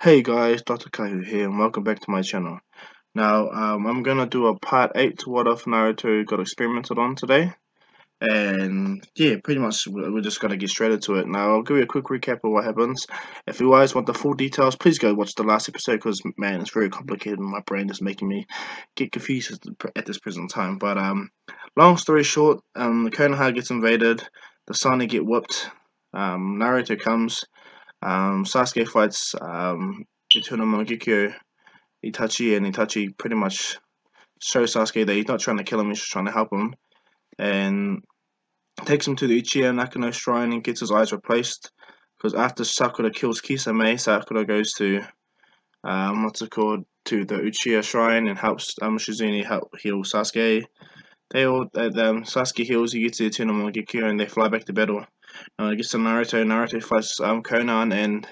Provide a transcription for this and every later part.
Hey guys, Dr. Kaihu here, and welcome back to my channel. Now, I'm gonna do a part 8 to what if Naruto got experimented on today. And yeah, pretty much we're just gonna get straight into it. Now, I'll give you a quick recap of what happens. If you guys want the full details, please go watch the last episode because, man, it's very complicated and my brain is making me get confused at this present time. But, long story short, the Konoha gets invaded, the Sani get whooped, Naruto comes. Sasuke fights Ituna Mangekyo Itachi, and Itachi pretty much shows Sasuke that he's not trying to kill him, he's just trying to help him. And takes him to the Uchiha Nakano shrine and gets his eyes replaced. Because after Sakura kills Kisame, Sakura goes to, to the Uchiha shrine and helps Shizune heal Sasuke. Sasuke heals, he gets the Ituna Mangekyo, and they fly back to battle. It gets to Naruto. Naruto fights Conan and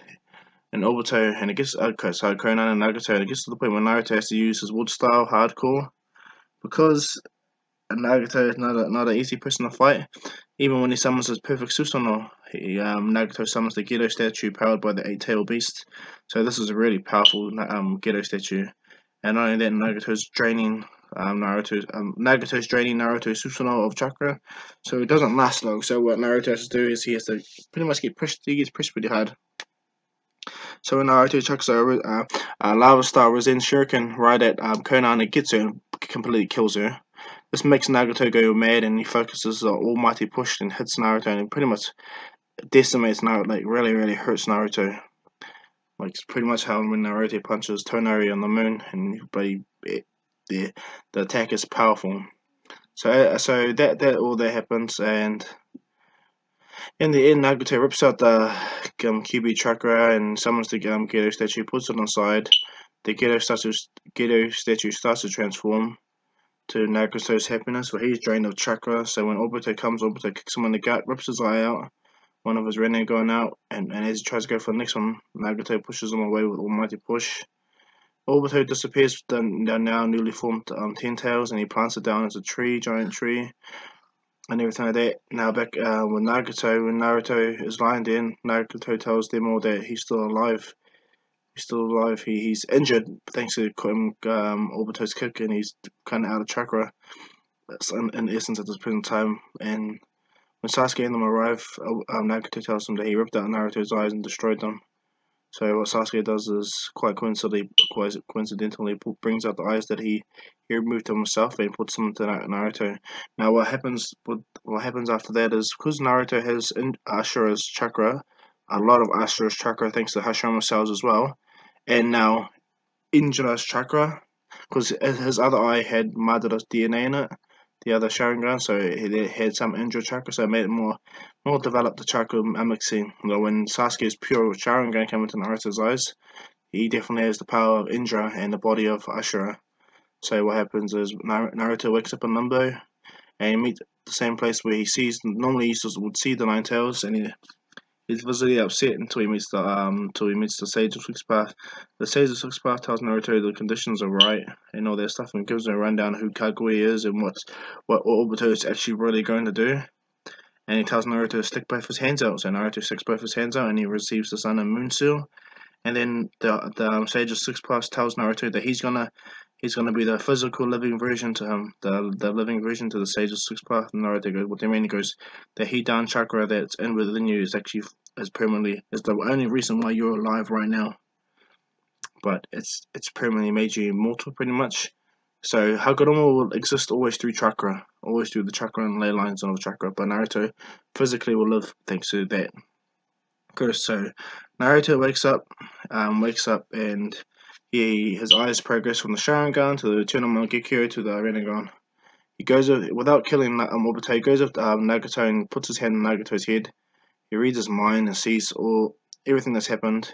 Obito, and it gets so Conan and Nagato, and it gets to the point where Naruto has to use his wood style hardcore because Nagato is not an easy person to fight. Even when he summons his perfect Susanoo, Nagato summons the Gedo statue powered by the eight-tailed beast. So this is a really powerful Gedo statue, and not only that, Nagato's draining Naruto's Susanoo of chakra, so it doesn't last long. So what Naruto has to do is he has to pretty much get pushed. He gets pushed pretty hard. So when Naruto chucks a lava star Rasen Shuriken right at Conan, it gets her and completely kills her. This makes Nagato go mad, and he focuses the almighty push and hits Naruto, and pretty much decimates Naruto, like really hurts Naruto. Like it's pretty much how when Naruto punches Tonari on the moon, and the attack is powerful. So that all that happens, and in the end, Nagato rips out the QB chakra and summons the Gedo statue, puts it on the side. The Gedo statue starts to transform to Nagato's happiness, where he's drained of chakra. So when Obito comes, Obito kicks him in the gut, rips his eye out, one of his Rinnegan out, and as he tries to go for the next one, Nagato pushes him away with almighty push. Obito disappears with the now newly formed Ten Tails, and he plants it down as a giant tree, and everything like that. Now back with Nagato, when Naruto is lying there, Nagato tells them all that he's still alive. He's still alive. He's injured thanks to Obito's kick, and he's kind of out of chakra. That's in essence at this present time. And when Sasuke and them arrive, Nagato tells them that he ripped out Naruto's eyes and destroyed them. So what Sasuke does is quite coincidentally brings out the eyes that he removed himself and puts them into Naruto. Now what happens after that is because Naruto has Ashura's chakra, a lot of Ashura's chakra thanks to Hashirama cells as well, and now Injira's chakra, because his other eye had Madara's DNA in it, the other Sharingan, so he had some Indra chakra, so it made it more developed the chakra mixing. When Sasuke's pure Sharingan came into Naruto's eyes, he definitely has the power of Indra and the body of Ashura. So what happens is Naruto wakes up in Limbo, and he meets the same place where he sees, normally he would see the Nine Tails, and he's visibly upset until he meets the Sage of Six Path. The Sage of Six Path tells Naruto the conditions are right and all that stuff, and gives him a rundown of who Kagui is and what Obito is actually really going to do. And he tells Naruto to stick both his hands out. So Naruto sticks both his hands out, and he receives the Sun and Moon Seal. And then the Sage of Six Paths tells Naruto that he's gonna be the physical living version to him, the living version to the Sage of Six Path. And Naruto goes, what do you mean? He goes, the Hidan chakra that's in within you is actually is the only reason why you're alive right now. But it's permanently made you immortal, pretty much. So Hagoromo will exist always through chakra, always through the chakra and ley lines of chakra. But Naruto physically will live thanks to that. So Naruto wakes up, and his eyes progress from the Sharingan to the Eternal Mangekyo to the Rinnegan. He goes without killing Obito. He goes up to Nagato and puts his hand on Nagato's head. He reads his mind and sees everything that's happened,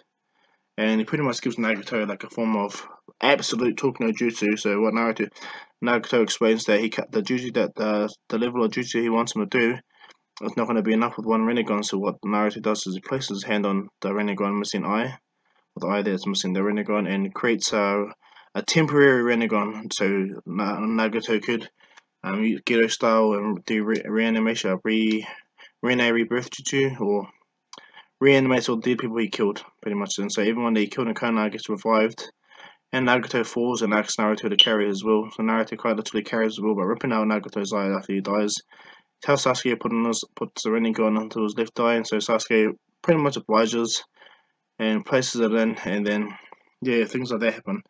and he pretty much gives Nagato like a form of absolute talk no jutsu. So what Nagato explains that the jutsu that the level of jutsu he wants him to do, it's not going to be enough with one Rinnegan, so what Naruto does is he places his hand on the Rinnegan missing eye, with the eye that's missing the Rinnegan, and creates a temporary Rinnegan, so Nagato could Gedo style and do reanimation, Rene rebirth jutsu, or reanimates all the dead people he killed, pretty much. And so everyone that he killed in Konoha gets revived. And Nagato falls and asks Naruto to carry his will. So Naruto quite literally carries his will by ripping out Nagato's eye after he dies. Tells Sasuke puts the Rinnegan onto his left eye, and so Sasuke pretty much obliges and places it in, and then yeah, things like that happen.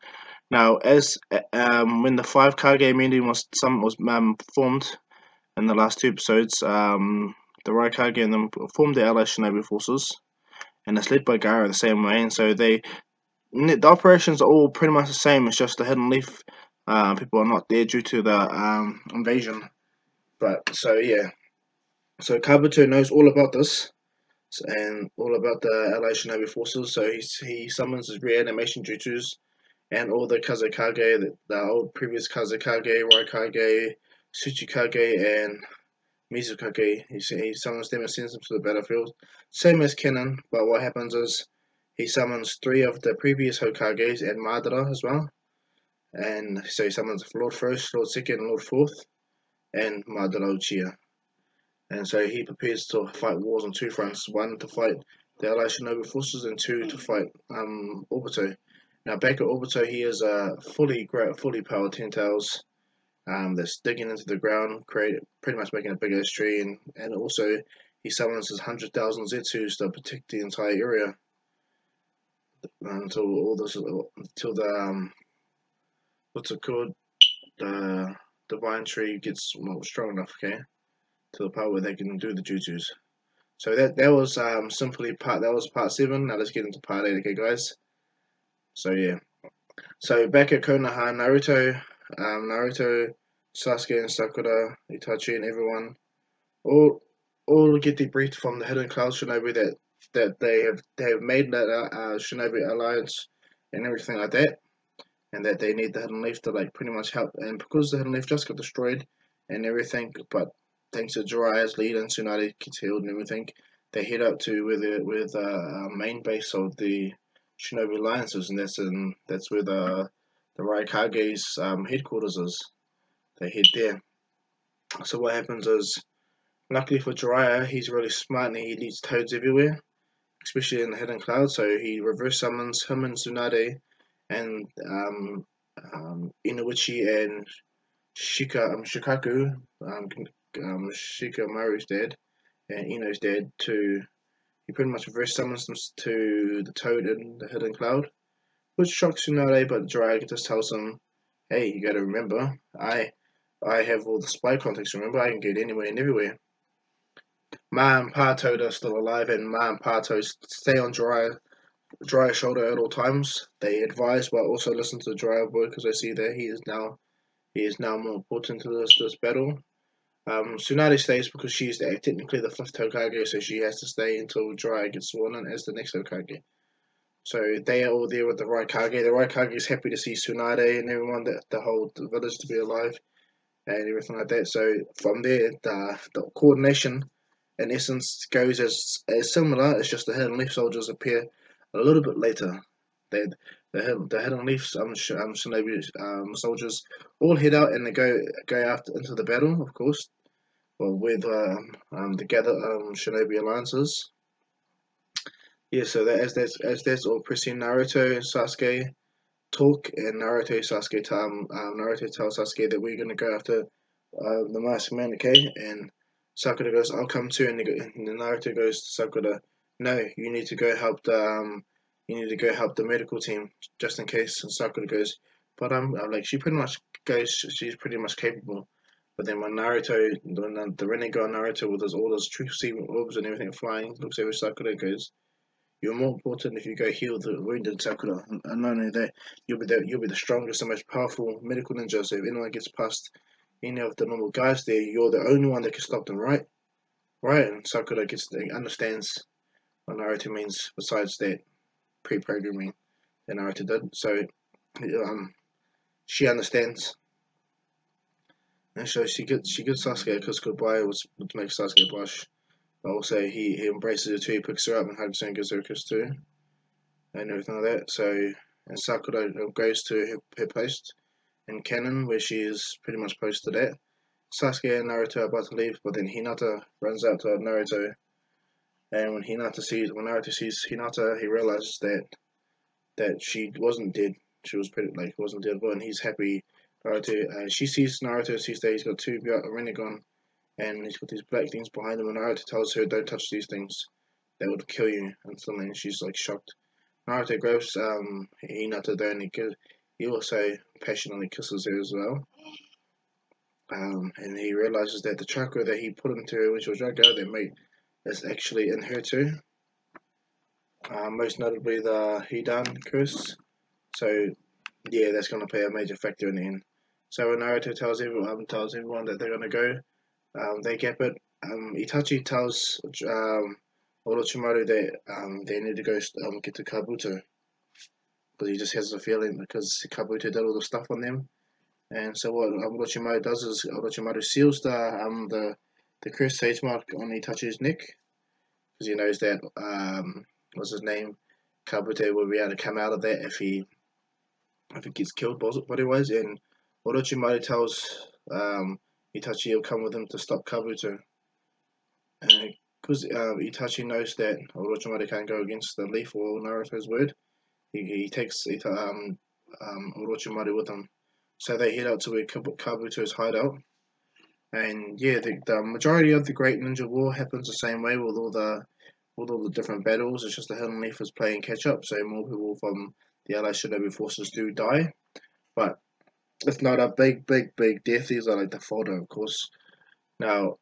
Now, as when the five Kage meeting was formed in the last two episodes, the Raikage and them formed the Allied Shinobi forces, and it's led by Gaara the same way, and so the operations are all pretty much the same. It's just the Hidden Leaf people are not there due to the invasion. But so yeah, so Kabuto knows all about this and all about the Allied Shinobi forces. So he summons his reanimation jutsus and all the Kazekage, the old previous Kazekage, Raikage, Tsuchikage, and Mizukage. He summons them and sends them to the battlefield. Same as Kennen, but what happens is he summons three of the previous Hokages and Madara as well. And so he summons Lord First, Lord Second, and Lord Fourth, and Madara Uchiha. And so he prepares to fight wars on two fronts: one to fight the Allied Shinobi forces, and two to fight Obito. Now back at Obito, he is a fully powered Ten Tails that's digging into the ground, pretty much making a big ass tree, and also he summons his 100,000 Zetsus to protect the entire area until the what's it called, the divine tree gets strong enough, okay, to the part where they can do the jutsus. So that was part 7. Now let's get into part 8, okay, guys. So yeah, so back at Konoha, Naruto, Sasuke and Sakura, Itachi and everyone all get debriefed from the Hidden Cloud Shinobi that they have made that Shinobi alliance and everything like that, and that they need the Hidden Leaf to like pretty much help. And because the Hidden Leaf just got destroyed and everything, but thanks to Jiraiya's lead and Tsunade gets healed and everything, they head up to where the main base of the Shinobi alliances, and that's where the Raikage's headquarters is. They head there. So what happens is, luckily for Jiraiya, he's really smart and he leads toads everywhere, especially in the Hidden Cloud. So he reverse summons him and Tsunade and Inuichi and Shikaku, Shikamaru's dad and Ino's dad. He pretty much reverse summons them to the Toad in the Hidden Cloud, which shocks Tsunade, but Jiraiya just tells him, "Hey, you gotta remember, I have all the spy contacts. Remember, I can get anywhere and everywhere." Ma and Pa Toad are still alive, and Ma and Pa Toad stay on Jiraiya's shoulder at all times. They advise, but also listen to the Jiraiya boy because they see that he is now more important to this battle. Tsunade stays because she's technically the 5th Hokage, so she has to stay until Jiraiya gets sworn in as the next Hokage. So they are all there with the Raikage. The Raikage is happy to see Tsunade and everyone, the whole village to be alive and everything like that. So from there, the coordination in essence goes as similar. It's just the Hidden Leaf soldiers appear a little bit later. The Hidden Leaf Shinobi soldiers all head out and they go after into the battle, of course, with the gathered Shinobi alliances. Yeah, so that as that's all pressing, Naruto and Sasuke talk, and Naruto tells Sasuke that we're gonna go after the Masked Man, okay? And Sakura goes, "I'll come too." And Naruto goes to Sakura, "No, you need to go help the medical team just in case." And Sakura goes, "But I'm like she pretty much goes, she's pretty much capable." But then when the renegade Naruto with all those truth seeing orbs and everything flying, looks over Sakura and goes, "You're more important if you go heal the wounded, Sakura. And not only that, you'll be the strongest and most powerful medical ninja. So if anyone gets past any of the normal guys there, you're the only one that can stop them, right?" Right? And Sakura understands what Naruto means. Besides that pre-programming that Naruto did, so she understands, and so she gives Sasuke a kiss goodbye, which makes Sasuke blush. But also he embraces her too. He picks her up and hugs her and gives her a kiss too, and everything like that. So, and Sakura goes to her post in canon where she is pretty much posted at. Sasuke and Naruto are about to leave, but then Hinata runs out to Naruto And when Naruto sees Hinata, he realizes that she wasn't dead. She was pretty like wasn't dead, but and he's happy. Naruto, she sees Naruto, sees that he's got two Rinnegan, and he's got these black things behind him. And Naruto tells her, "Don't touch these things; they would kill you." And suddenly she's like shocked. Naruto grabs Hinata there, and he also passionately kisses her as well. And he realizes that the chakra that he put into her when she was younger, that mate, is actually in her too. Most notably the Hidan curse. So yeah, that's going to play a major factor in the end. So when Naruto tells everyone that they're going to go, they get it. Itachi tells Orochimaru that they need to go get to Kabuto because he just has a feeling because Kabuto did all the stuff on them. And so what Orochimaru does is Orochimaru seals the cursed sage mark on Itachi's neck because he knows that what's his name, Kabuto will be able to come out of that if he gets killed, what it was. And Orochimaru tells Itachi he'll come with him to stop Kabuto, and because Itachi knows that Orochimaru can't go against the leaf or Naruto's word, he takes Orochimaru with him. So they head out to where Kabuto's hideout. And yeah, the majority of the Great Ninja War happens the same way with all the different battles. It's just the Hidden Leaf is playing catch up, so more people from the Allied Shinobi forces do die. But it's not a big death. These are like the fodder, of course. Now,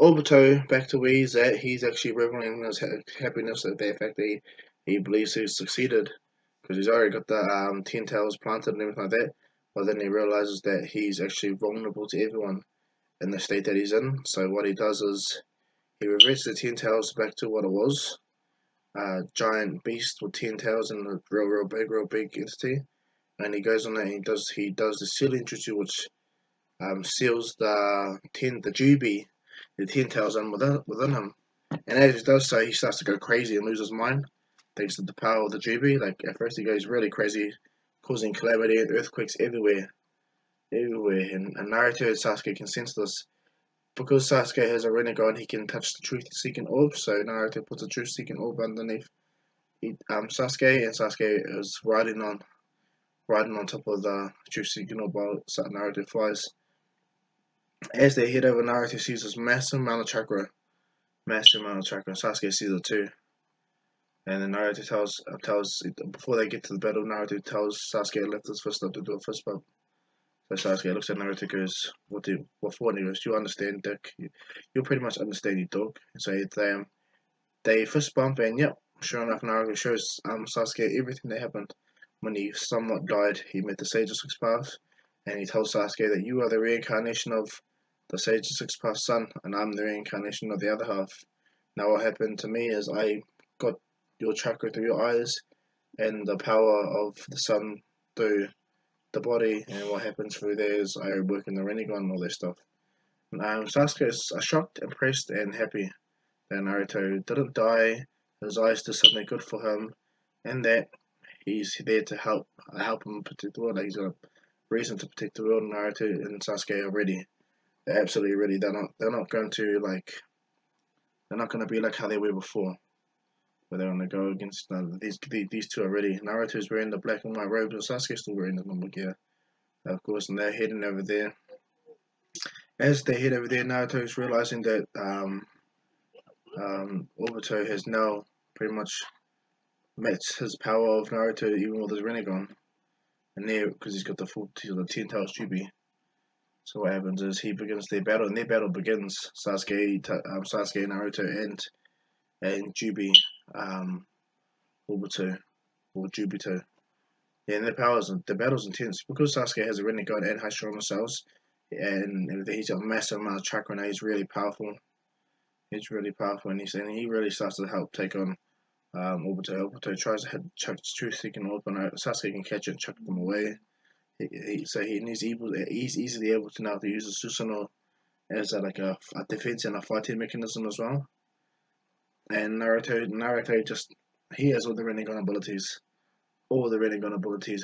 Obito, back to where he's at, he's actually reveling in his happiness at the fact that he believes he's succeeded because he's already got the 10 tails planted and everything like that. But then he realizes that he's actually vulnerable to everyone in the state that he's in. So what he does is he reverts the 10 tails back to what it was, a giant beast with 10 tails and a real big entity. And he goes on and he does the sealing jutsu, which seals the Jubi, the 10 tails in within him. And as he does so, he starts to go crazy and lose his mind thanks to the power of the Jubi. Like at first he goes really crazy, causing calamity and earthquakes everywhere. And Naruto and Sasuke can sense this. Because Sasuke has a Rinnegan, he can touch the truth-seeking orb. So Naruto puts a truth-seeking orb underneath Sasuke, and Sasuke is riding on top of the truth-seeking orb while Naruto flies. As they head over, Naruto sees this massive amount of chakra. Sasuke sees it too. And then Naruto tells before they get to the battle, Naruto tells Sasuke to lift his fist up to do a fist bump. So Sasuke looks at Naruto and goes, what for? And he goes, you understand, Dick. You'll pretty much understand, you dog. And so they fist bump, and yep, sure enough, Naruto shows Sasuke everything that happened when he somewhat died. He met the Sage of Six Paths, and he tells Sasuke that you are the reincarnation of the Sage of Six Paths son, and I'm the reincarnation of the other half. Now what happened to me is I got your chakra through your eyes, and the power of the sun through the body, and what happens through there is I work in the Rinnegan and all that stuff. Sasuke is shocked, impressed, and happy that Naruto didn't die. His eyes did something good for him, and that he's there to help him protect the world. Like he's got a reason to protect the world. Naruto and Sasuke are ready. They're absolutely ready. They're not going to they're not going to be like how they were before, where they're going to go against these two are ready. Naruto's wearing the black and white robes, and Sasuke's still wearing the normal gear, of course, and they're heading over there. As they head over there, Naruto's realizing that Obito has now pretty much met his power of Naruto even with his Rinnegan. And there, because he's got the 10 tails Jubi. So what happens is he begins their battle, and their battle begins. Sasuke, Naruto, and Jubi, Obito, or Jubito. Yeah, and the battle's intense because Sasuke has a Rinnegan and high strong cells, and he's got a massive amount of chakra, and he's really powerful. He's really powerful, and he really starts to help take on Obito. Obito tries to chuck truth seeking orb, and Sasuke can catch it and chuck them away. He's easily able to now to use the Susanoo as a defense and a fighting mechanism as well. And Naruto just he has all the Rinnegan abilities,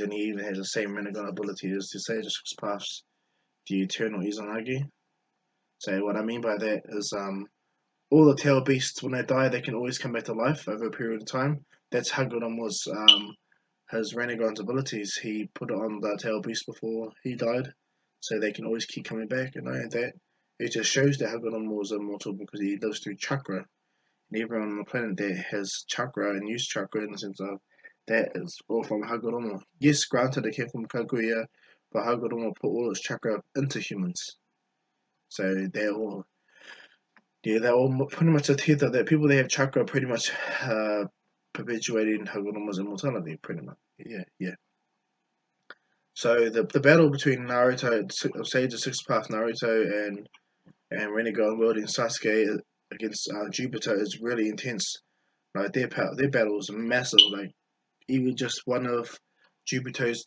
and he even has the same Rinnegan ability as the Sage of Six Paths, the Eternal Izanagi. So what I mean by that is all the tail beasts, when they die, they can always come back to life over a period of time. That's Hagoromo was his Renegon's abilities. He put it on the tail beast before he died, so they can always keep coming back. And not only that, it just shows that Hagoromo was immortal because he lives through chakra. And everyone on the planet that has chakra and use chakra in the sense of that is all from Hagoromo. Yes, granted, it came from Kaguya, but Hagoromo put all his chakra into humans. So they're all pretty much adhere that people that have chakra pretty much perpetuating Hagoromo's immortality, pretty much. Yeah. So the battle between Naruto, Sage of Sixth Path Naruto, and Rinnegan wielding Sasuke against Jupiter is really intense. Like their battle is massive. Like even just one of Jupiter's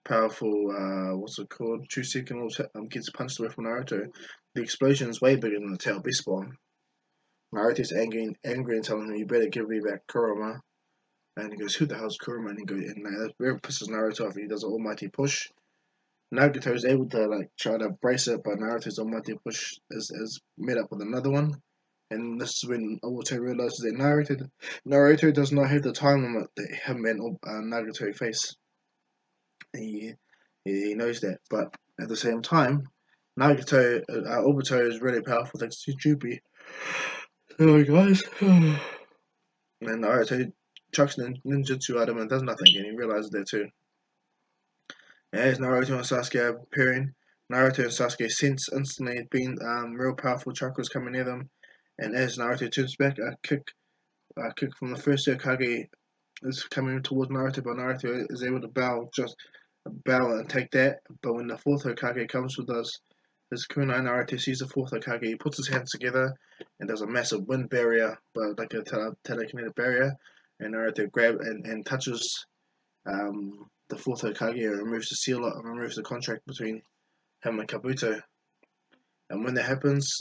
powerful what's it called? True Second gets punched away from Naruto. The explosion is way bigger than the tail beast bomb. Naruto's angry and telling him, "You better give me back Kurama." And he goes, "Who the hell's Kurama?" And he goes, and that really pisses Naruto off. He does an almighty push. Nagato is able to like try to brace it, but Naruto's almighty push is met up with another one. And this is when Obito realizes that Naruto does not have the time limit that him and Nagato face. He he knows that, but at the same time, Obito is really powerful thanks to Jupi. Sorry guys. And Naruto chucks ninjutsu at him and does nothing, and he realizes that too. As Naruto and Sasuke are appearing, Naruto and Sasuke sense instantly being real powerful chakras coming near them, and as Naruto turns back, a kick from the first Hokage is coming towards Naruto, but Naruto is able to bow and take that. But when the fourth Hokage comes with us, his kunai, Naruto sees the fourth Hokage, he puts his hands together, and there's a massive wind barrier, but like a telekinetic barrier, and Naruto grabs and touches the fourth Hokage and removes the seal and removes the contract between him and Kabuto. And when that happens,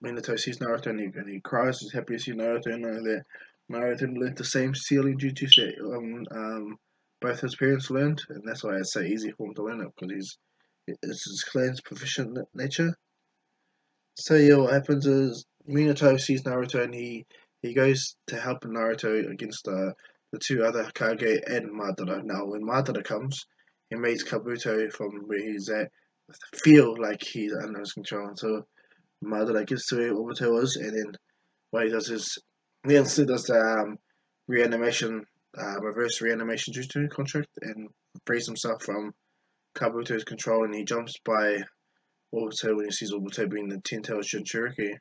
Minato sees Naruto and he cries. He's happy to see Naruto and know that Naruto learned the same sealing duties that both his parents learned, and that's why it's so easy for him to learn it because it's his clan's proficient nature. So yeah, what happens is Minato sees Naruto and he goes to help Naruto against the two other Hokage and Madara. Now, when Madara comes, he makes Kabuto from where he's at feel like he's under his control until Madara gets to where Obito is, and then what he does is he instantly does the reanimation, reverse reanimation jutsu contract and frees himself from Kabuto's control, and he jumps by Obito when he sees Obito being the 10-tailed Jinchuriki.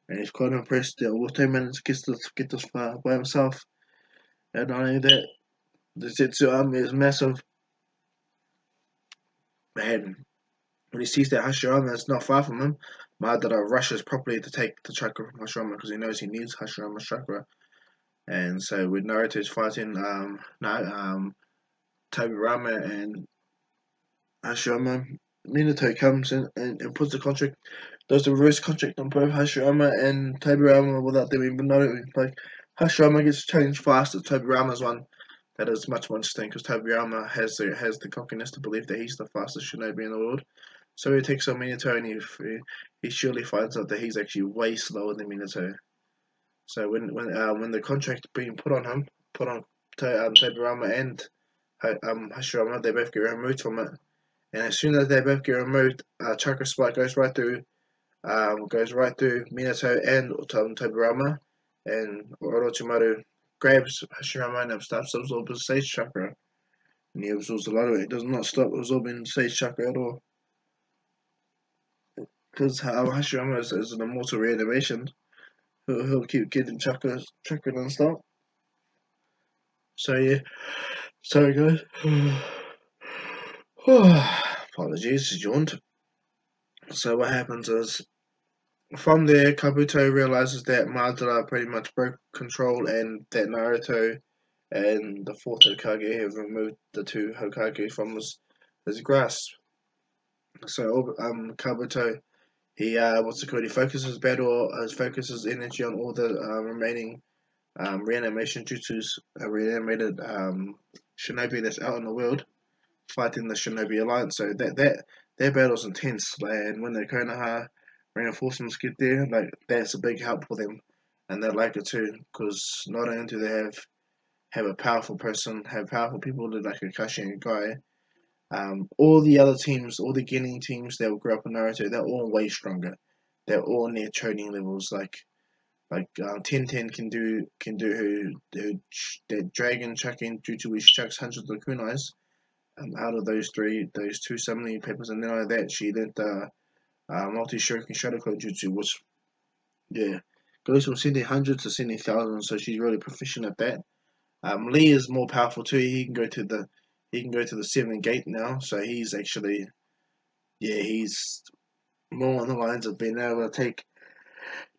And he's quite impressed that Obito managed to get this far by himself. And not only that, the Zetsu army is massive. And when he sees that Hashirama is not far from him, Madara rushes properly to take the chakra from Hashirama because he knows he needs Hashirama's chakra. And so when Naruto is fighting Tobirama and Hashirama, Minato comes in and puts the contract, does the reverse contract on both Hashirama and Tobirama without them even knowing. Like Hashirama gets changed faster. Tobirama's one that is much more interesting because Tobirama has the cockiness to believe that he's the fastest shinobi in the world. So he takes on Minato and he surely finds out that he's actually way slower than Minato. So when the contract being put on him, put on Tobirama and Hashirama, they both get removed from it. And as soon as they both get removed, Chakra Spike goes right through Minato and Tobirama, and Orochimaru grabs Hashirama and starts absorbing Sage Chakra. And he absorbs a lot of it. He does not stop absorbing Sage Chakra at all. Because Hashirama is an immortal reanimation. He'll keep getting chakra non-stop. So yeah, sorry guys. Apologies, yawned. So what happens is, from there, Kabuto realizes that Madara pretty much broke control and that Naruto and the fourth Hokage have removed the two Hokage from his grasp. So Kabuto, he focuses focuses energy on all the remaining reanimation jutsus, reanimated shinobi that's out in the world, fighting the Shinobi Alliance. So that their battle's intense. And when the Konoha reinforcements get there, like that's a big help for them, and they like it too, because not only do they have a powerful person, have powerful people like Kakashi and Guy. All the other teams, all the Genin teams that grew up in Naruto, they're all way stronger. They're all near training levels. Ten Ten can do that dragon chucking due to which chucks hundreds of kunais. Out of those two summoning papers, and then like that, she did the multi shuriken shadow clone jutsu, which yeah goes from sending hundreds to sending thousands. So she's really proficient at that. Lee is more powerful too. He can go to the seventh gate now. So he's actually he's more on the lines of being able to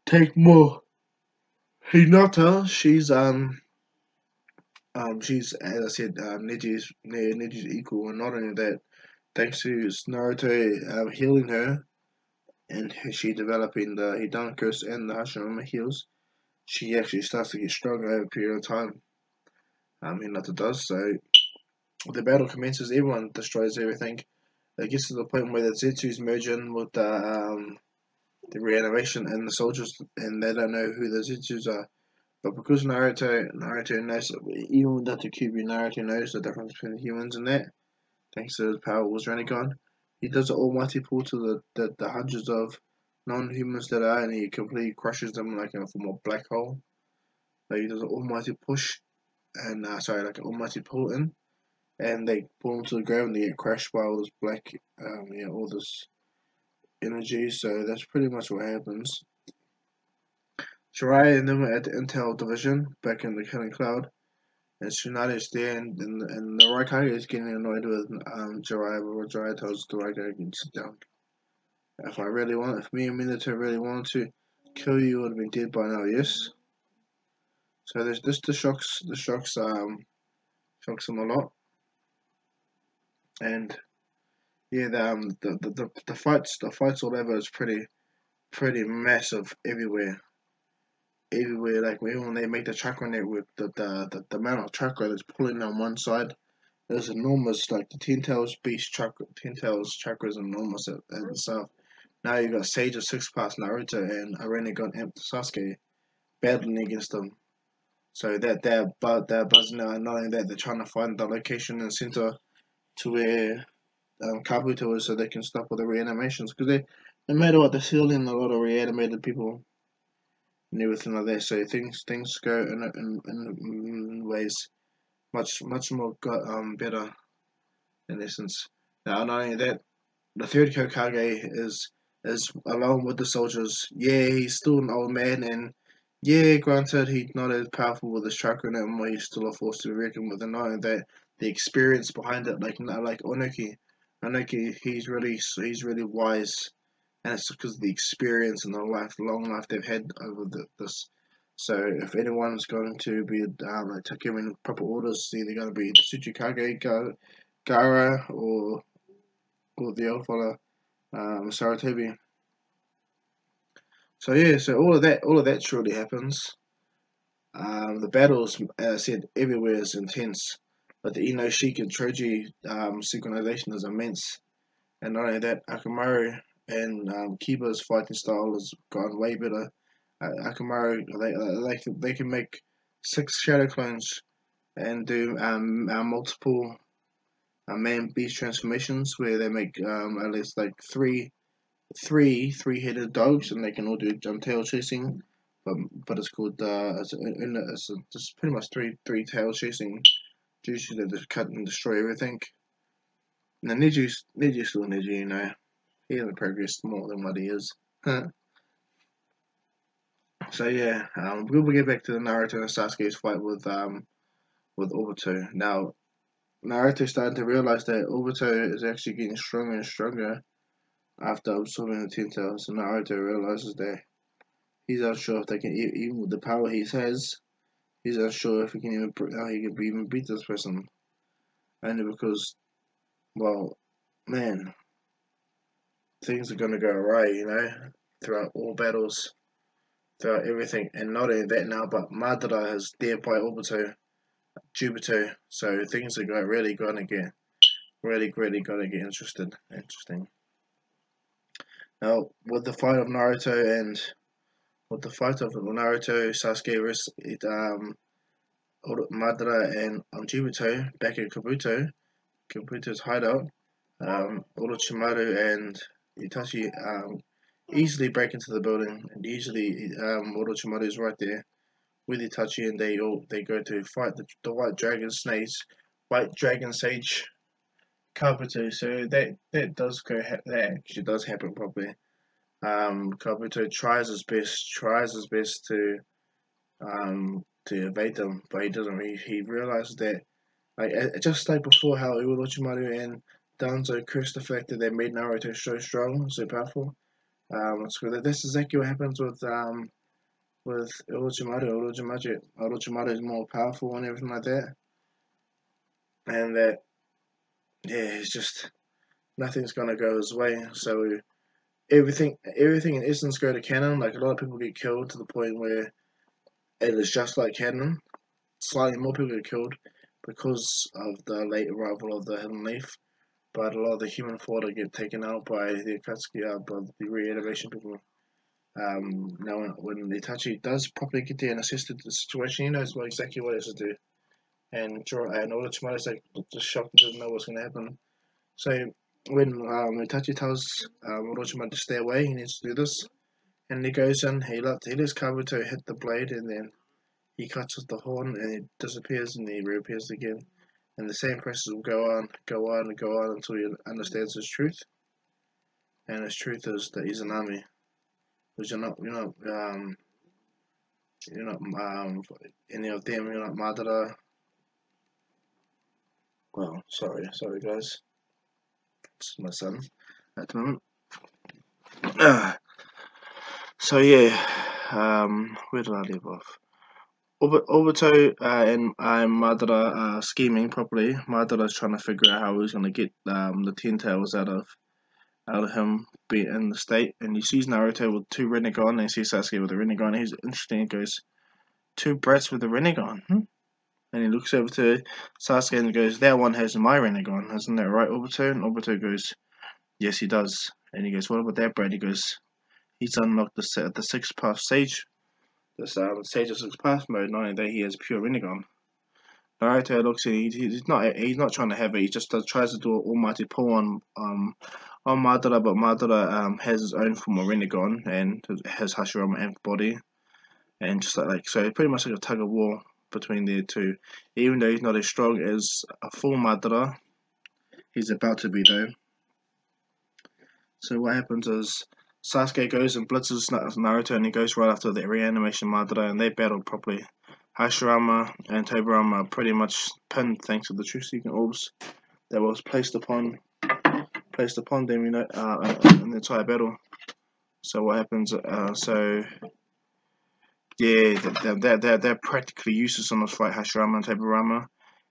take more. Hinata, she's as I said, Neji's equal, and not only that, thanks to Naruto healing her and she developing the Hidama curse and the Hashirama heals, she actually starts to get stronger over a period of time. Hinata does. So the battle commences. Everyone destroys everything. It gets to the point where the Zetsu's merge in with the reanimation and the soldiers, and they don't know who the Zetsus are. But because Naruto knows, even without the Kyuubi, Naruto knows the difference between humans and that, thanks to his power was Rinnegan. He does an almighty pull to the hundreds of non-humans that are, and he completely crushes them like in a form of black hole. Like he does an almighty push, and like an almighty pull in, and they fall into the ground and they get crushed by all this black, all this energy. So that's pretty much what happens. Jiraiya and them are at the Intel division back in the Killing Cloud. And Tsunade is there, and the Raikage is getting annoyed with Jiraiya, but Jiraiya tells the Raikage to sit down. If me and Minato really wanted to kill you, would have been dead by now, yes? So there's this shocks him a lot. And yeah, the fights all over is pretty massive everywhere. Everywhere, like even when they make the chakra net with the amount of chakra that's pulling on one side, there's enormous. Like the Ten Tails chakra is enormous at the south. Now you got Sage of Six Paths Naruto and a Renegade Imp Sasuke battling against them. So that they're buzzing out, and not only that, they're trying to find the location and center to where Kabuto is, so they can stop all the reanimations. Because no matter what, they're still in a lot of reanimated people and everything like that. So things go in ways much more better in essence. Now, not only that, the third Hokage is along with the soldiers. Yeah, he's still an old man, and yeah, granted, he's not as powerful with his chakra anymore. He's still a force to be reckoned with, and not only that, the experience behind it, like Onoki, he's really wise, and it's because of the experience and the long life they've had over this. So if anyone's going to be giving proper orders, it's either going to be Tsuchikage, Gara, or the old fella, Saratobi. So yeah, so all of that surely happens. The battles, as I said, everywhere is intense, but the Inoshik and Troji synchronization is immense. And not only that, Akamaru and Kiba's fighting style has gone way better. Akamaru, they can make 6 shadow clones and do multiple man beast transformations where they make at least like three-headed dogs, and they can all do tail chasing. But it's called just pretty much three tail chasing juices that just cut and destroy everything. Now Neji's still Neji, he hasn't progressed more than what he is. So yeah, we'll get back to the Naruto and Sasuke's fight with Obito. Now Naruto's starting to realize that Obito is actually getting stronger and stronger after absorbing the Ten Tails, and Naruto realizes that he's unsure if they can, even with the power he has, he's unsure if he can even beat this person. Only because, well, man, things are gonna go awry, throughout all battles, throughout everything, and not only that now, but Madara has dared by Jubito, so things are really gonna get interesting. Now, with the fight of Naruto and with the fight of Naruto, Sasuke versus Madara and Jibito back in Kabuto's hideout, Orochimaru and Itachi easily break into the building, and easily Orochimaru is right there with Itachi, and they go to fight the White Dragon Sage Kabuto. So that actually does happen properly. Kabuto tries his best to evade them, but he doesn't. He realizes that, like just like before, how Orochimaru and Danzo cursed the fact that they made Naruto so strong, so powerful. So that's exactly what happens with Orochimaru. Orochimaru is more powerful and everything like that, and that yeah, it's just nothing's gonna go his way. So everything in essence go to canon. Like a lot of people get killed to the point where it is just like canon. Slightly more people get killed because of the late arrival of the Hidden Leaf, but a lot of the human fodder get taken out by the Akatsuki, by the reanimation people. Now, when Itachi does properly get there and assess the situation, he knows exactly what he has to do. And Orochimaru's like just shocked and doesn't know what's going to happen. So when Itachi tells Orochimaru to stay away, he needs to do this. And he goes in, he lets Kabuto hit the blade, and then he cuts off the horn, and it disappears, and he reappears again. And the same process will go on, go on, and go on until he understands his truth. And his truth is that he's an army. Because you're not any of them. You're not Madara. Well, sorry guys. It's my son at the moment. So yeah, where did I leave off? Obito and Madara are scheming properly. Madara's trying to figure out how he's going to get the Ten Tails out of him being in the state. And he sees Naruto with two Rinnegan, and he sees Sasuke with a Rinnegan. He's interesting. He goes, two brats with a Rinnegan. And he looks over to Sasuke and goes, that one has my Rinnegan. Isn't that right, Obito? And Obito goes, yes, he does. And he goes, what about that brat? He goes, he's unlocked the sixth path sage. This Sage of Six Path mode, not only that he has pure Rinnegan. Naruto looks at he's not trying to have it, he just tries to do an almighty pull on Madara, but Madara has his own form of Rinnegan and has Hashirama Amped body, and just like so pretty much like a tug of war between the two. Even though he's not as strong as a full Madara, he's about to be though. So what happens is Sasuke goes and blitzes Naruto, and he goes right after the reanimation Madara, and they battle properly. Hashirama and Tobirama are pretty much pinned thanks to the True Seeking Orbs that was placed upon them, in the entire battle. So what happens? Yeah, they're practically useless on this fight. Hashirama and Tobirama,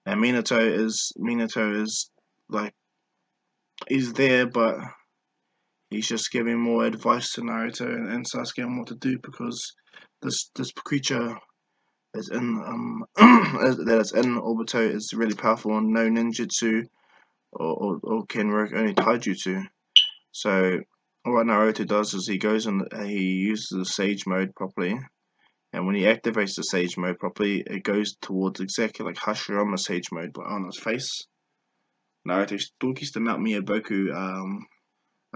and Minato is like he's there, but he's just giving more advice to Naruto and Sasuke on what to do because this creature is in that is in Obito is really powerful and no ninjutsu or can work only taijutsu. So what Naruto does is he goes and he uses the Sage mode properly, and when he activates the Sage mode properly, it goes towards exactly like Hashirama Sage mode, but on his face. Naruto stalks the Mount Miyaboku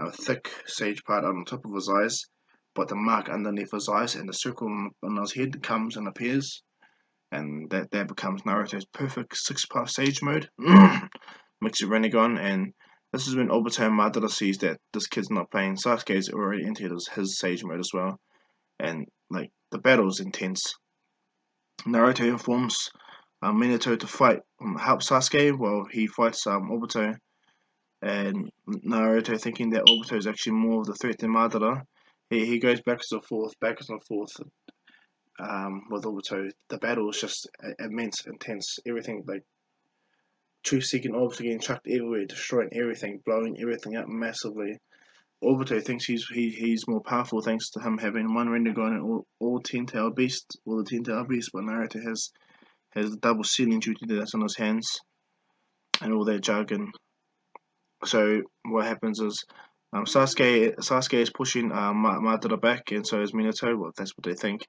a thick sage part on top of his eyes, but the mark underneath his eyes and the circle on his head comes and appears, and that becomes Naruto's perfect six-path sage mode. Makes it Rinnegan, and this is when Obito and Madara sees that this kid's not playing. Sasuke's already entered his sage mode as well, and like the battle is intense. Naruto informs Minato to fight, help Sasuke while he fights Obito. And Naruto, thinking that Obito is actually more of the threat than Madara, he goes backwards and forth with Obito. The battle is just immense, intense. Everything like True Seeking Orbs are getting chucked everywhere, destroying everything, blowing everything up massively. Obito thinks he's more powerful thanks to him having one Rinnegan and all the 10 beasts, but Naruto has the double sealing duty that's on his hands and all that jargon. So what happens is Sasuke is pushing Madara back, and so is Minato. Well, that's what they think.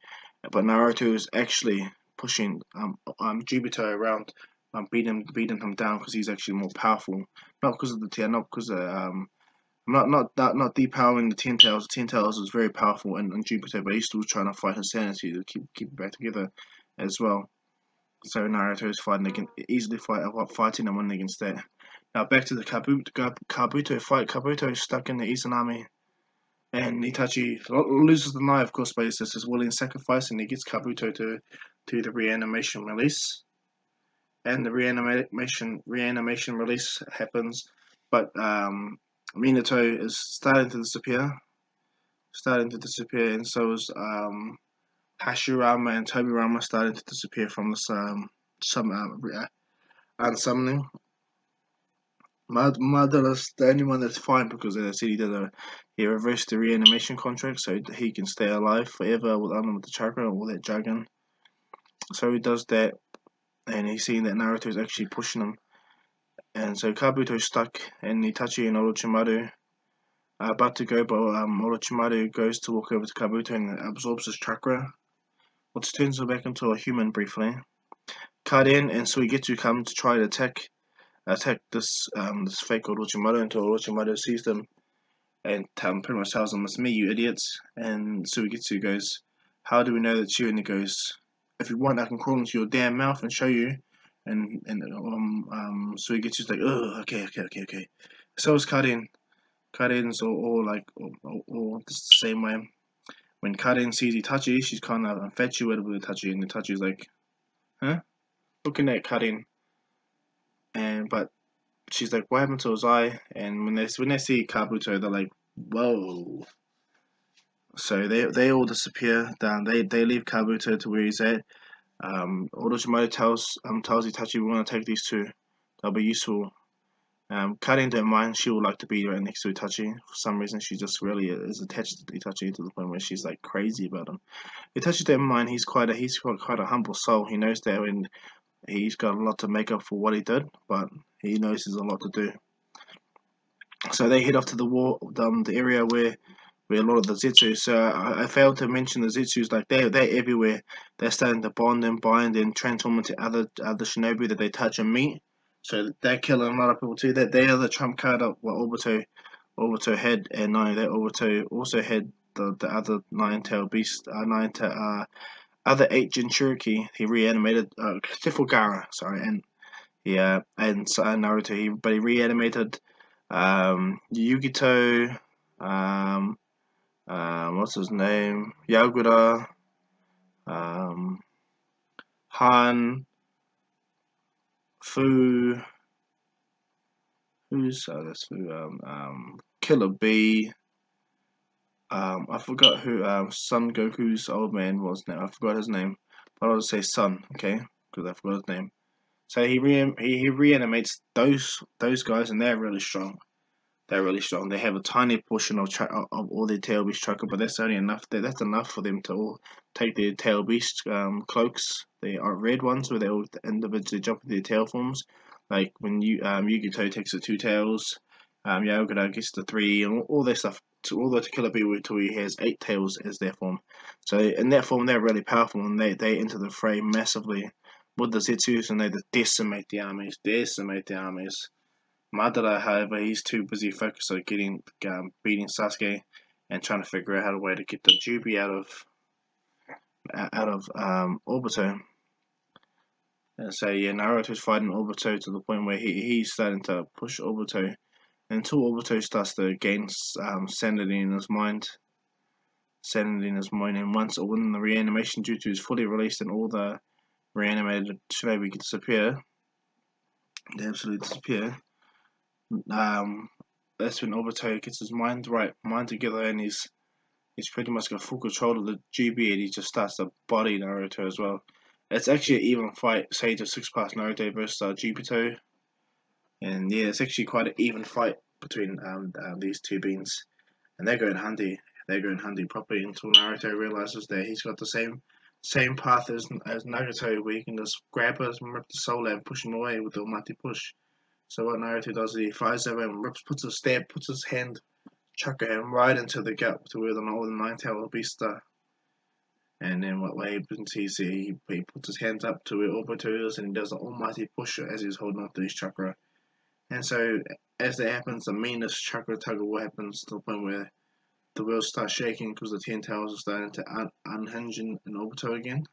But Naruto is actually pushing Jubito around, beating him down because he's actually more powerful. Not because of the tear, not because of not depowering the Ten Tails. The Ten Tails is very powerful and Jupiter, but he's still trying to fight his sanity to keep it back together as well. So Naruto is fighting and winning against that. Now back to the Kabuto fight. Kabuto is stuck in the Izanami, and Itachi loses the knife, of course, but it's just his willing sacrifice, and he gets Kabuto to the reanimation release, and the reanimation release happens, but Minato is starting to disappear, and so is Hashirama and Tobirama starting to disappear from this unsummoning. Madara's the only one that's fine because as I said he reversed the reanimation contract so he can stay alive forever with unlimited chakra or that dragon. So he does that, and he's seeing that Naruto is actually pushing him, and so Kabuto's stuck, and Itachi and Orochimaru are about to go, but Orochimaru goes to walk over to Kabuto and absorbs his chakra, which turns him back into a human briefly. Kaden and Suigetsu come to try to attack this fake Orochimaru until Orochimaru sees them and pretty much tells them, "It's me, you idiots." And Suigetsu goes, "How do we know that's you?" And he goes, "If you want, I can crawl into your damn mouth and show you." And Suigetsu's like, "Oh, okay." So is Kaden. Kaden's all the same way. When Kaden sees Itachi, she's kind of infatuated with Itachi, and Itachi's like, "Huh?" Looking at Kaden, but she's like, "What happened to his eye?" And when they see Kabuto, they're like, "Whoa!" So they all disappear. They leave Kabuto to where he's at. Orochimaru tells Itachi, "We want to take these two. They'll be useful." Karin don't mind. She would like to be right next to Itachi. For some reason, she just really is attached to Itachi to the point where she's like crazy about him. Itachi don't mind. He's quite a humble soul. He knows that, and he's got a lot to make up for what he did, but he knows there's a lot to do. So they head off to the area where a lot of the Zetsus. So I failed to mention the Zetsus. Like they're everywhere. They're starting to bond and bind and transform into other shinobi that they touch and meet. So they're killing a lot of people too. That they are the trump card of what Obito had, and knowing that Obito also had the other nine-tailed beast, other 8 Jinchuriki. He reanimated, except for Gaara, sorry, and yeah, and Naruto. He reanimated Yugito, what's his name? Yagura, um, Han, Fu, that's Fu, Killer B. I forgot who Son Goku's old man was now. I forgot his name, but I'll just say Son, okay, because I forgot his name. So he reanimates those guys, and they're really strong. They're really strong. They have a tiny portion of all their tail beast chakra, but that's only enough. That's enough for them to all take their tail beast cloaks. They are red ones where they all individually jump into their tail forms. Like when Yugito takes the 2 tails, Yagura gets the 3, and all their stuff. To all the Killer Bee till he has 8 tails as their form. So in that form, they're really powerful, and they enter the fray massively with the Zetsus, and they decimate the armies. Madara, however, he's too busy focused on beating Sasuke and trying to figure out a way to get the Jubi out of Obito. And so yeah, Naruto's fighting Obito to the point where he's starting to push Obito until Obito starts to gain sanity in his mind. And once when the reanimation jutsu is fully released and all the reanimated shinobi disappear, they absolutely disappear. That's when Obito gets his mind together, and he's pretty much got full control of the GB, and he just starts to body Naruto as well. It's actually an even fight, Sage of 6 past Naruto versus Jubito, and yeah, it's actually quite an even fight between these two beings, and they're going handy. They're going handy properly until Naruto realizes that he's got the same path as Naruto, where you can just grab us and rip the soul out and push him away with the Almighty push. So what Naruto does is he flies over and puts his hand chakra him right into the gap to where all the nine-tailed beasts are. And then what happens, he puts his hands up to where Obito is, and he does an almighty push as he's holding on to his chakra. And so, as that happens, the meanest chakra tug of war happens to the point where the wheels start shaking because the 10 tails are starting to unhinge in Obito again.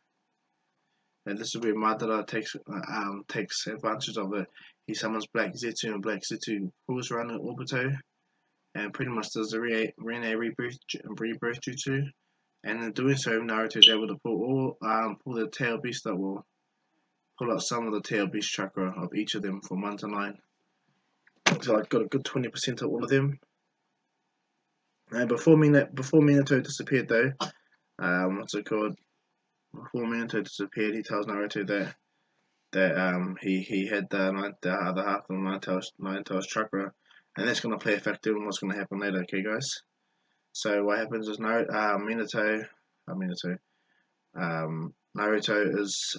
And this is where Madara takes advantage of it. He summons Black Zetsu, and Black Zetsu pulls around Obito and pretty much does the Rene rebirth jutsu. And in doing so, Naruto is able to pull the tail beast that will pull out some of the tail beast chakra of each of them from 1 to 9. So I got a good 20% of all of them. And before Minato disappeared, though, Before Minato disappeared, he tells Naruto that he had the other half of the nine tails chakra, and that's gonna play a factor in what's gonna happen later. Okay, guys. So what happens is Naruto is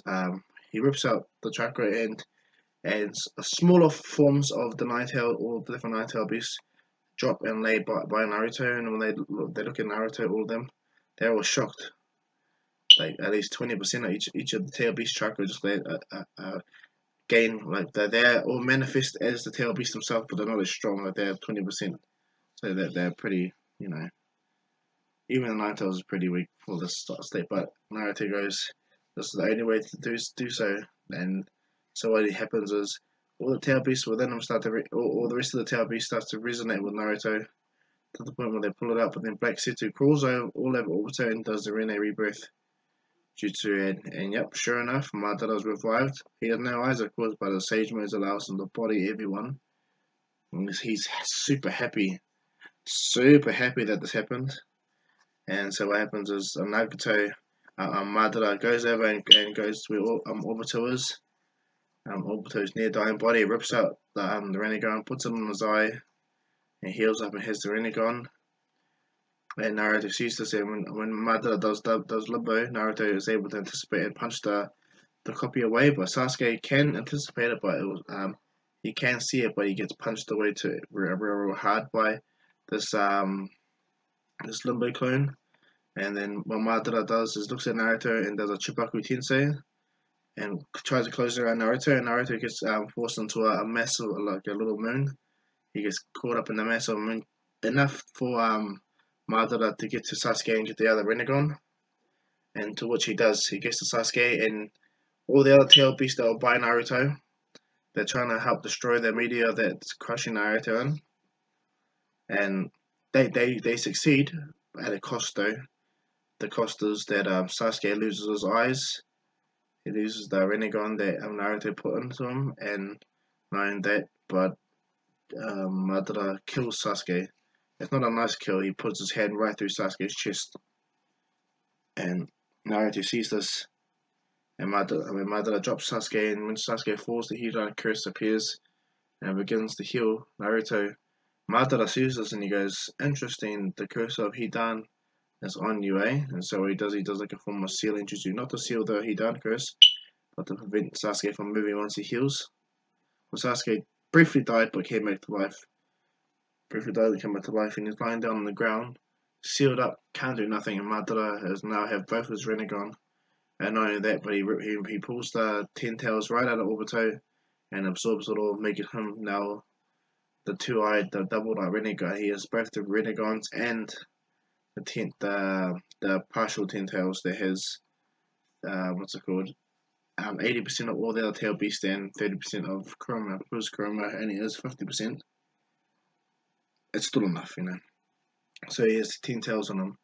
he rips out the chakra, and smaller forms of the all the different nine tail beasts drop and lay by Naruto, and when they look at Naruto, all of them, they're all shocked. Like at least 20% of each of the tail beast chakra just gain, like they're all manifest as the tail beast themselves, but they're not as strong. Like they're 20%, so they're pretty, even the nine tails is pretty weak for this state. But Naruto goes, this is the only way to do so, and so what happens is all the tail beasts within them start to all the rest of the tail beast starts to resonate with Naruto to the point where they pull it up, but then Black Zetsu crawls all over Obito and does the Rene rebirth jutsu, and yep, sure enough, Madara's revived. He has no eyes, of course, but the Sage Mode allows him to body everyone. And he's super happy that this happened. And so what happens is Madara goes over and goes to where Obito is. Obito's near dying body, rips out the Rinnegan, puts it on his eye, and heals up and has the Rinnegan. And Naruto sees this, and when Madara does limbo, Naruto is able to anticipate and punch the copy away, but Sasuke can anticipate it, but he can see it, but he gets punched away to real hard by this this limbo clone. And then what Madara does is looks at Naruto and does a Chibaku Tensei and tries to close around Naruto, and Naruto gets forced into a massive, like a little moon. He gets caught up in the massive moon, enough for Madara to get to Sasuke and get the other Rinnegan. And to which he does, he gets to Sasuke and all the other tail beasts that are by Naruto. They're trying to help destroy the meteor that's crushing Naruto in. And they succeed at a cost, though. The cost is that Sasuke loses his eyes. He loses the Rinnegan that Naruto put into him, and knowing that, but Madara kills Sasuke. It's not a nice kill. He puts his hand right through Sasuke's chest, and Naruto sees this, and Madara drops Sasuke, and when Sasuke falls, the Hidan curse appears and begins to heal Naruto. Madara sees this and he goes, "Interesting, the curse of Hidan is on you, eh?" And so he does like a form of sealing jutsu, not to seal the Hidan curse, but to prevent Sasuke from moving once he heals. Well, Sasuke briefly died but came back to life. And he's lying down on the ground, sealed up, can't do nothing, and Madara has now have both his Rinnegan. And not only that, but he pulls the 10 tails right out of Obito and absorbs it all, making him now the double-eyed Rinnegan. He has both the Rinnegans and the partial 10 tails that has 80% of all the other tail beasts and 30% of Kurama. Because Kurama only is 50%, it's still enough, So he has 10 tails on him,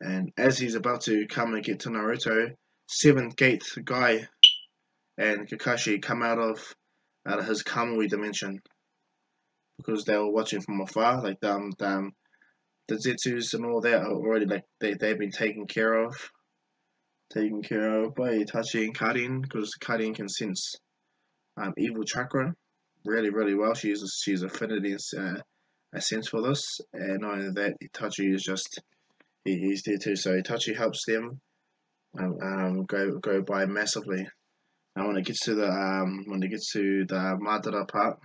and as he's about to come and get to Naruto, 7th Gate Guy and Kakashi come out of his Kamui dimension because they were watching from afar. Like the Zetsus and all that are already like they've been taken care of by Itachi and Karin, because Karin can sense evil chakra really well. She's affinity a sense for this, and not only that, Itachi is just he's there too. So Itachi helps them go by massively. And when it gets to the Madara part,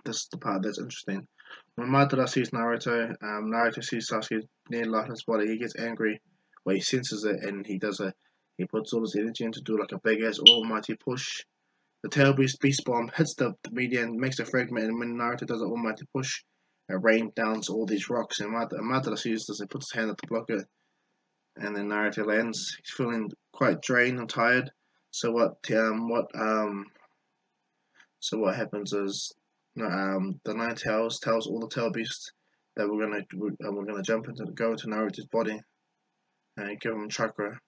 this is the part that's interesting. When Madara sees Naruto, Naruto sees Sasuke near lifeless body, he gets angry. Well, he senses it and he puts all his energy in to do like a big ass almighty push. The tail beast bomb hits the media and makes a fragment, and when Naruto does an almighty push, it rains down all these rocks, and Madara sees this and puts his hand up to block it, and then Naruto lands. He's feeling quite drained and tired. So what happens is the Nine Tails tells all the Tail Beasts that we're gonna go into Naruto's body and give him chakra.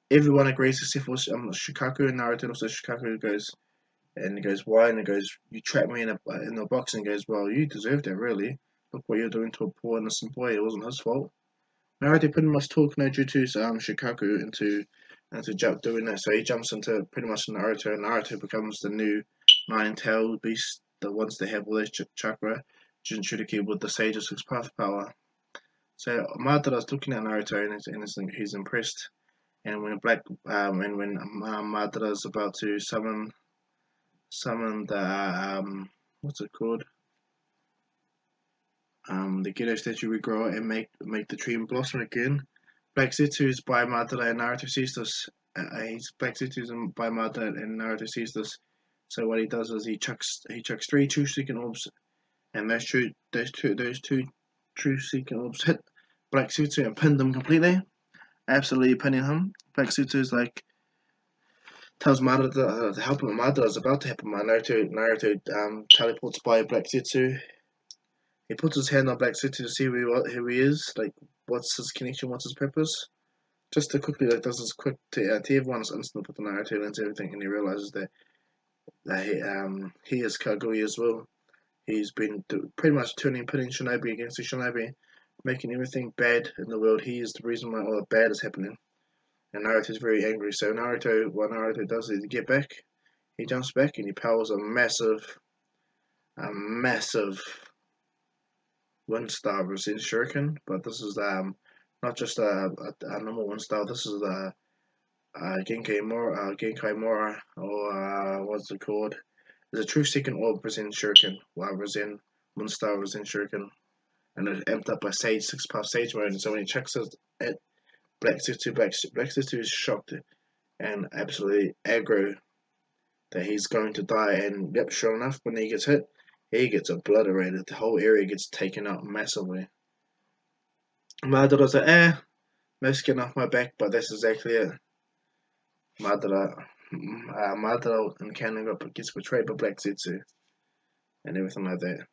Everyone agrees except for Shikaku and Naruto. Also, Shikaku goes, why? And he goes, you trapped me in a box. And he goes, well, you deserved it, really. Look what you're doing to a poor innocent boy. It wasn't his fault. Naruto pretty much talked no jutsu Shikaku into doing that. So he jumps into pretty much Naruto, and Naruto becomes the new Nine-Tailed Beast, the ones that have all this chakra, Jinchuriki with the Sage of Six Path power. So Madara's looking at Naruto and he's impressed. And when Madara's about to summon the what's it called? The Gedo statue regrow and make the tree blossom again. Black Zetsu is by Madara and Naruto sees this. Black Zetsu is by Madara and Naruto sees this. So what he does is he chucks three true seeking orbs, and those two true seeking orbs hit Black Zetsu and pin them completely. Absolutely pinning him. Black Zetsu is like tells Madara to help him. Madara is about to help him. Naruto teleports by Black Zetsu. He puts his hand on Black Zetsu to see who he is, like what's his connection, what's his purpose. Just to quickly, like, does this quick to everyone's instant with the Naruto and everything, and he realizes that he is Kaguya as well. He's been pretty much putting Shinobi against the Shinobi, making everything bad in the world. He is the reason why all the bad is happening. And Naruto's very angry. So what Naruto does is to get back, he jumps back and he powers a massive one star Resin Shuriken, but this is not just a normal one star. This is the Genkai Mora, or what's it called? It's a true second orb Resin Shuriken, Resin one star Resin Shuriken, and it's amped up by Sage 6-path Sage mode. And so when he checks it, Black Zetsu is shocked and absolutely aggro that he's going to die. And yep, sure enough, when he gets hit, he gets obliterated. The whole area gets taken out massively. Madara's like, most getting off my back, but that's exactly it. Madara and Kanon gets betrayed by Black Zetsu and everything like that.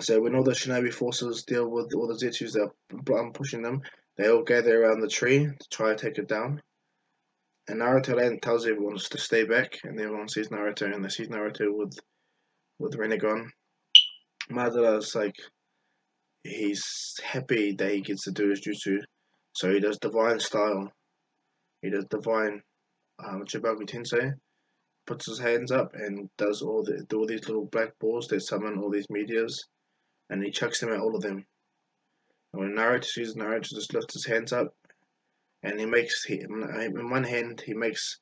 So when all the Shinobi forces deal with all the Zetsus that are pushing them, they all gather around the tree to try to take it down. And Naruto then tells everyone to stay back, and everyone sees Naruto, and they see Naruto with Rinnegan. Madara's like, he's happy that he gets to do his jutsu, so he does divine style. He does divine Chibaku Tensei, puts his hands up and does all these little black balls that summon all these meteors, and he chucks them at all of them. And when Naruto sees Naruto just lifts his hands up, and in one hand he makes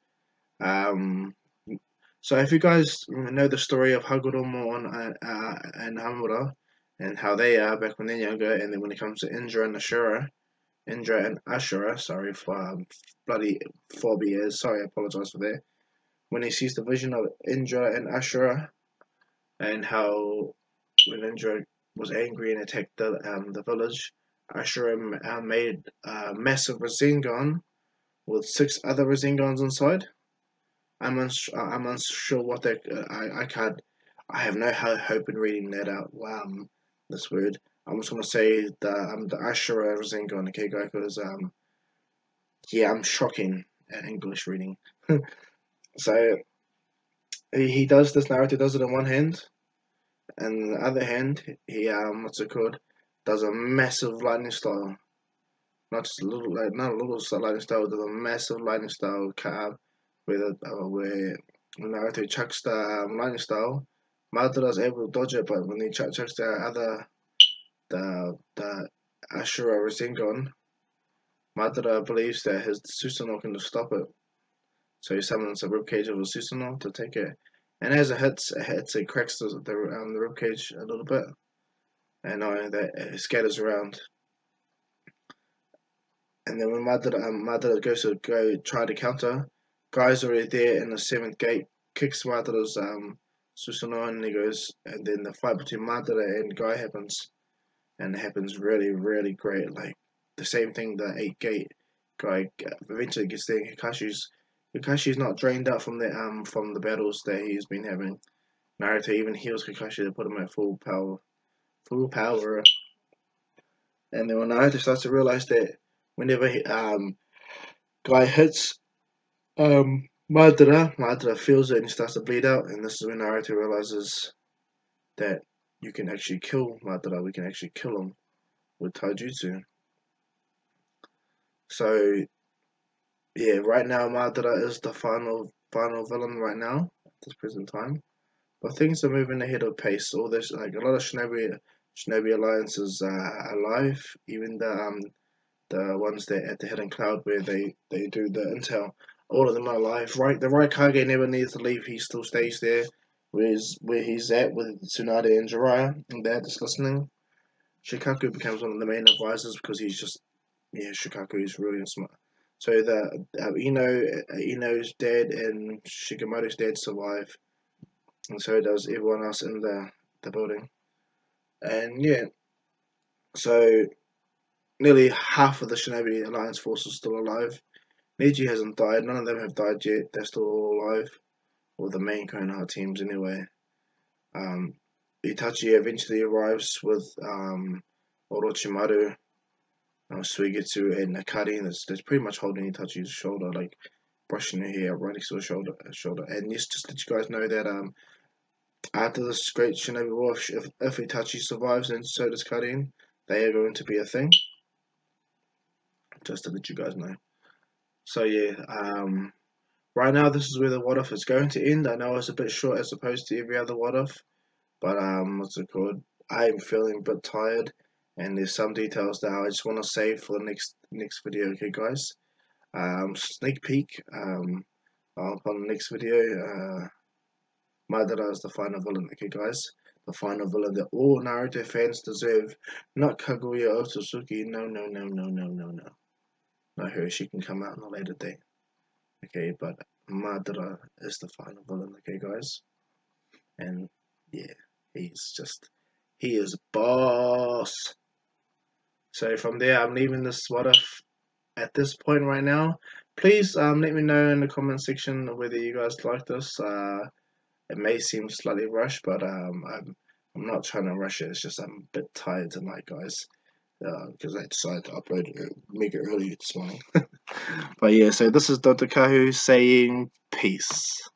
So if you guys know the story of Hagoromo and Hamura and how they are back when they're younger, and then when it comes to Indra and Ashura, sorry for bloody 4 years, sorry, I apologize for that. When he sees the vision of Indra and Ashura, and how when Indra was angry and attacked the village, Ashura made a massive Rasengan with 6 other Rasengans inside. I'm unsure what that. I can't. I have no hope in reading that out. This word. I'm just gonna say the Ashura Rasengan, okay, guys, because yeah, I'm shocking at English reading. So he does this. Naruto does it in one hand, and the other hand he what's it called? Does a massive lightning style. Not just a little, like, not a little lightning style. Does a massive lightning style where Naruto chucks the lightning style, Madara's able to dodge it, but when he chucks the Ashura Rasengan, Madara believes that his Susanoo can stop it. So he summons a ribcage of a Susanoo to take it, and as it cracks the ribcage a little bit, and that it scatters around. And then when Madara goes to go try to counter, Guy's already there in the seventh gate, kicks Madara's Susanoo, and he goes, and then the fight between Madara and Guy happens, and it happens really great. Like the same thing, the 8 gate Guy eventually gets there. Kakashi's not drained out from the battles that he's been having. Naruto even heals Kakashi to put him at full power. And then when Naruto starts to realize that whenever Guy hits Madara feels it and he starts to bleed out, and this is when Naruto realizes that you can actually kill Madara. We can actually kill him with taijutsu. So yeah, right now Madara is the final villain right now at this present time. But things are moving ahead of pace. All this, like a lot of Shinobi alliances are alive. Even the ones that at the Hidden Cloud where they do the intel, all of them are alive. Right, the right Kage never needs to leave. He still stays there. Where he's at with Tsunade and Jiraiya, and they're just listening. Shikaku becomes one of the main advisors because he's just Shikaku is really smart. So the Ino's dad and Shigemoto's dad survive, and so does everyone else in the building. And yeah, so nearly half of the Shinobi Alliance force is still alive. Neji hasn't died. None of them have died yet. They're still all alive. Or the main Konoha teams anyway. Itachi eventually arrives with Orochimaru, Suigetsu, and Nakari. That's pretty much holding Itachi's shoulder, like brushing her hair right next to her shoulder. And yes, just to let you guys know that after this great Shinobi War, if Itachi survives and so does Karin, they are going to be a thing. Just to let you guys know. So yeah, right now this is where the what if is going to end. I know it's a bit short as opposed to every other what if, but what's it called? I'm feeling a bit tired, and there's some details that I just want to save for the next video. Okay, guys. Sneak peek. On the next video. Madara is the final villain. Okay, guys. The final villain that all Naruto fans deserve. Not Kaguya Otsutsuki. No, no, no, no, no, no, no. Not her. She can come out on a later date. Okay, but Madara is the final villain. Okay, guys. And yeah, he is boss. So from there, I'm leaving this what if at this point right now. Please let me know in the comment section whether you guys like this. It may seem slightly rushed, but I'm not trying to rush it. It's just I'm a bit tired tonight, guys, because I decided to upload it mega early this morning. But yeah, so this is Dr. Kahu saying peace.